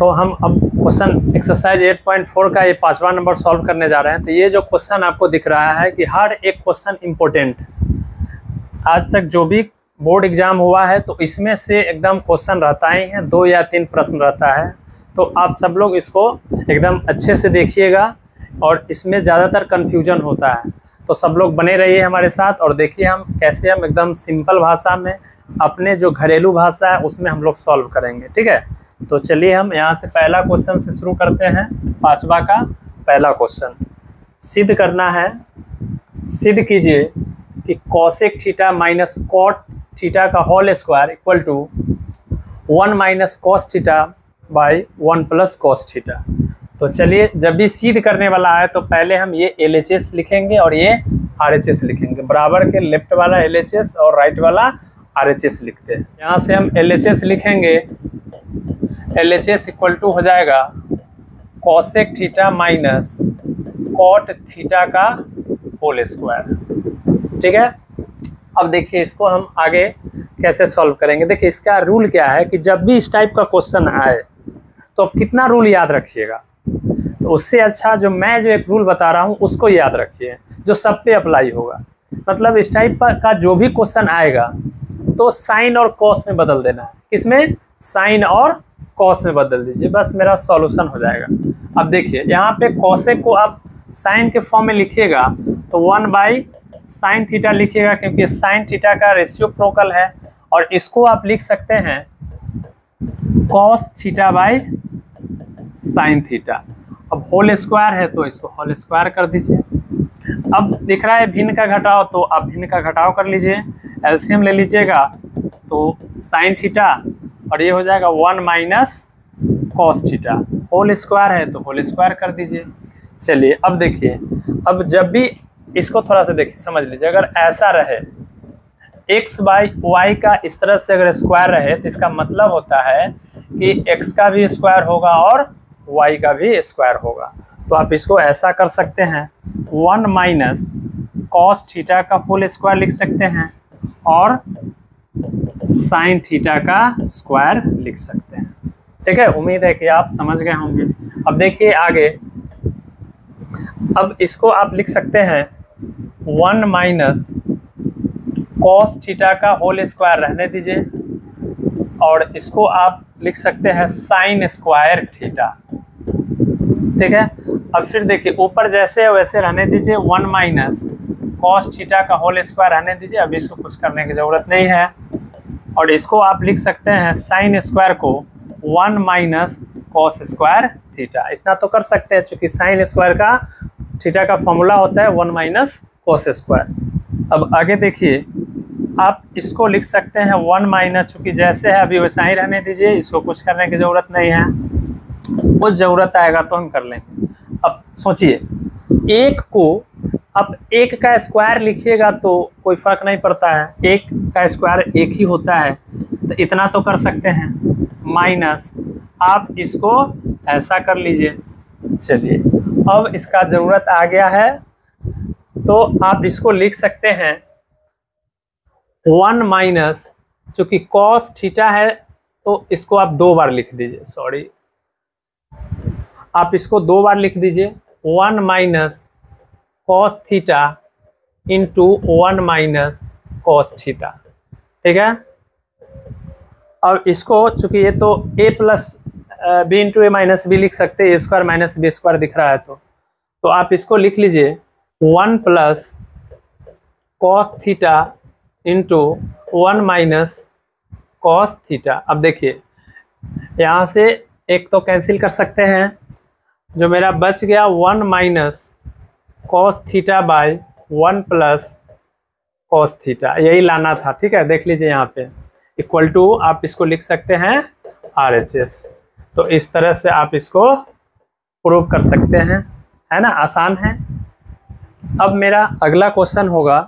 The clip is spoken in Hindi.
तो हम अब क्वेश्चन एक्सरसाइज 8.4 का ये 5वां नंबर सॉल्व करने जा रहे हैं। तो ये जो क्वेश्चन आपको दिख रहा है कि हर एक क्वेश्चन इम्पोर्टेंट, आज तक जो भी बोर्ड एग्जाम हुआ है तो इसमें से एकदम क्वेश्चन रहता ही है, 2 या 3 प्रश्न रहता है। तो आप सब लोग इसको एकदम अच्छे से देखिएगा और इसमें ज़्यादातर कन्फ्यूजन होता है। तो सब लोग बने रहिए हमारे साथ और देखिए हम कैसे हम एकदम सिंपल भाषा में अपने जो घरेलू भाषा है उसमें हम लोग सॉल्व करेंगे। ठीक है, तो चलिए हम यहाँ से पहला क्वेश्चन से शुरू करते हैं। 5वां का पहला क्वेश्चन सिद्ध करना है। सिद्ध कीजिए कि cosec theta minus cot theta का whole square equal to 1 minus cos theta by 1 plus cos theta. तो चलिए, जब भी सिद्ध करने वाला है तो पहले हम ये LHS लिखेंगे और ये RHS लिखेंगे। बराबर के लेफ्ट वाला LHS और राइट वाला RHS लिखते हैं। यहाँ से हम LHS लिखेंगे। LHS इक्वल टू हो जाएगा cosec theta minus cot theta का होल स्क्वायर। ठीक है, अब देखिए इसको हम आगे कैसे सॉल्व करेंगे। देखिए इसका रूल क्या है कि जब भी इस टाइप का क्वेश्चन आए तो आप कितना रूल याद रखिएगा। तो उससे अच्छा जो मैं जो एक रूल बता रहा हूँ उसको याद रखिए, जो सब पे अप्लाई होगा। मतलब इस टाइप का जो भी क्वेश्चन आएगा तो साइन और कॉस में बदल देना है। इसमें साइन और कॉस में बदल दीजिए, बस मेरा सॉल्यूशन हो जाएगा। अब देखिए यहाँ पे कॉसेक को आप साइन के फॉर्म में लिखिएगा तो 1 बाई साइन थीटा लिखिएगा, क्योंकि साइन थीटा का रेसिप्रोकल है। और इसको आप लिख सकते हैं cos theta by sine theta. अब होल स्क्वायर है तो इसको होल स्क्वायर कर दीजिए। अब दिख रहा है भिन्न का घटाव, तो आप भिन्न का घटाव कर लीजिए, एलसीएम ले लीजिएगा तो साइन थीटा और ये हो जाएगा 1 minus cos theta. Whole square है तो होल स्क्वायर कर दीजिए। चलिए अब देखिए, अब जब भी इसको थोड़ा सा देखिए समझ लीजिए, अगर ऐसा रहे x बाई वाई का इस तरह से अगर स्क्वायर रहे तो इसका मतलब होता है कि x का भी स्क्वायर होगा और y का भी स्क्वायर होगा। तो आप इसको ऐसा कर सकते हैं 1 माइनस कॉस थीटा का होल स्क्वायर लिख सकते हैं और साइन थीटा का स्क्वायर लिख सकते हैं। ठीक है, उम्मीद है कि आप समझ गए होंगे। अब देखिए आगे, अब इसको आप लिख सकते हैं 1 माइनस कॉस थीटा का होल स्क्वायर रहने दीजिए और इसको आप लिख सकते हैं साइन स्क्वायर थीटा। ठीक है, अब फिर देखिए ऊपर जैसे वैसे रहने दीजिए, 1 माइनस कॉस थीटा का होल स्क्वायर रहने दीजिए। अभी इसको कुछ करने की ज़रूरत नहीं है। और इसको आप लिख सकते हैं साइन स्क्वायर को 1 माइनस कॉस स्क्वायर थीटा। इतना तो कर सकते हैं, चूँकि साइन स्क्वायर का थीटा का फॉर्मूला होता है 1 माइनस कॉस स्क्वायर। अब आगे देखिए, आप इसको लिख सकते हैं 1 माइनस, चूँकि जैसे है अभी वैसा ही रहने दीजिए, इसको कुछ करने की ज़रूरत नहीं है। कुछ ज़रूरत आएगा तो हम कर लेंगे। अब सोचिए, एक को अब 1 का स्क्वायर लिखिएगा तो कोई फ़र्क नहीं पड़ता है, 1 का स्क्वायर 1 ही होता है, तो इतना तो कर सकते हैं। माइनस आप इसको ऐसा कर लीजिए। चलिए अब इसका ज़रूरत आ गया है तो आप इसको लिख सकते हैं 1 माइनस, चूँकि कॉस थीटा है तो इसको आप 2 बार लिख दीजिए। सॉरी, आप इसको 2 बार लिख दीजिए। 1 minus cos theta into 1 minus cos theta. ठीक है, अब इसको चूँकि ये तो a plus B into A minus B लिख सकते हैं, A square minus B square दिख रहा है तो आप इसको लिख लीजिए 1 plus cos theta into 1 minus cos theta. अब देखिए यहाँ से एक तो कैंसिल कर सकते हैं, जो मेरा बच गया 1 minus cos theta by 1 plus cos theta, यही लाना था। ठीक है, देख लीजिए यहाँ पे इक्वल टू आप इसको लिख सकते हैं RHS। तो इस तरह से आप इसको प्रूव कर सकते हैं, है ना, आसान है। अब मेरा अगला क्वेश्चन होगा